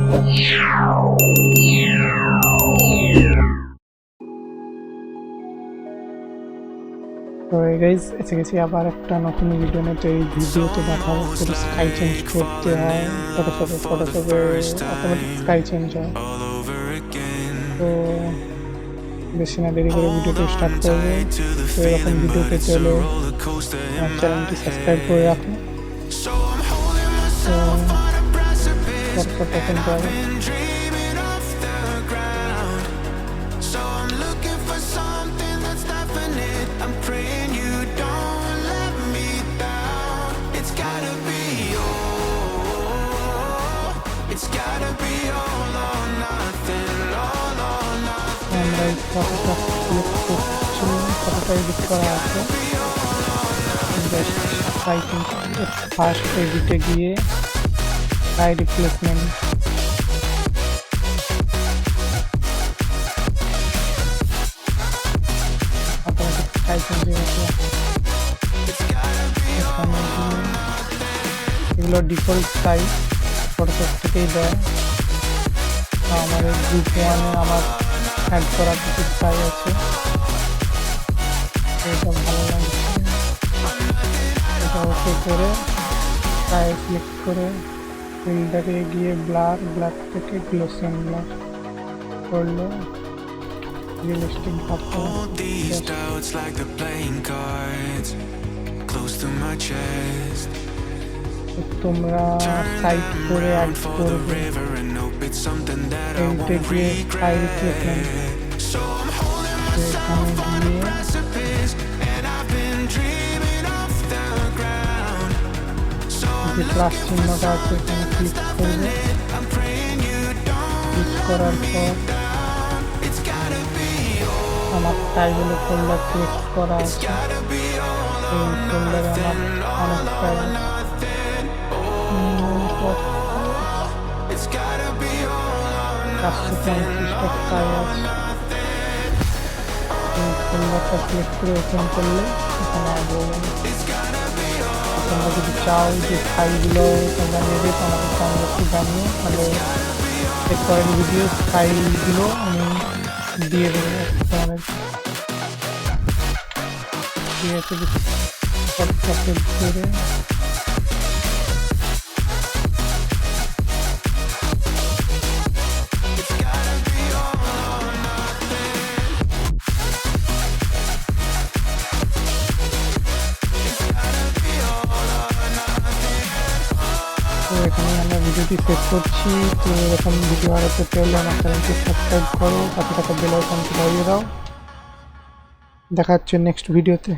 তো গাইজ এসে গেছি আবার একটা নতুন ভিডিও নিয়ে। তো এই ভিডিওতে দেখাবো পুরো স্কাই চেঞ্জ করতে হয় ফটোশপে অটোমেটিক স্কাই চেঞ্জ হয়। তো বেশি না দেরি করে ভিডিওটা স্টার্ট করবো। তো এরকম ভিডিও পেতে হলে আমার চ্যানেলটি সাবস্ক্রাইব করে রাখুন। তো ফটোশপ ওপেন করা যাক। আমরা এই ফটোটা সিলেক্ট করছি, ফটোটা এডিট করা আছে। ফার্স্ট এডিটে গিয়ে হাই রিপ্লেসমেন্ট এগুলো ডিফল্ট স্কাই ফটোশপ থেকেই দেয়। আমাদের গ্রুপ ওয়ানে আমার অ্যাড করা কিছু স্কাই আছে, এটা ভালো লাগছে। এটা ওকে করে স্কাই সিলেক্ট করে ফিল্টারে গিয়ে ব্লার থেকে গ্লোসিয়ান ব্লার করলে রিয়েলিস্টিক ভাব তোমরা সাইড করে অ্যাড করবে। এইটা গিয়ে হাই রিপ্লেসমেন্ট এখানে গিয়ে যে প্লাস চিহ্নটা আছে এখানে ক্লিক করবে। ক্লিক করার পর আমার টাইটেল ফোল্ডার সিলেক্ট করা আছে। এই ফোল্ডারে আমার অনেক টাইম 435টা ফাইল আছে। এই ফোল্ডারটা সিলেক্ট করে ওপেন করলে এখানে তোমরা যদি চাও যে ফাইলগুলো তোমরা নেবে তোমাকে আমাকে একটু জানিও, তাহলে এরপরের ভিডিও ফাইলগুলো আমি দিয়ে দেবো তোমাদের। ঠিক আছে, করে এখানে আমরা ভিডিওটি শেষ করছি। তো এরকম ভিডিও আরও পেতে হলে আমার চ্যানেলটি সাবস্ক্রাইব করো, পাশে থাকা বেল আইকনটি বাজিয়ে দাও। দেখা হচ্ছে নেক্সট ভিডিওতে।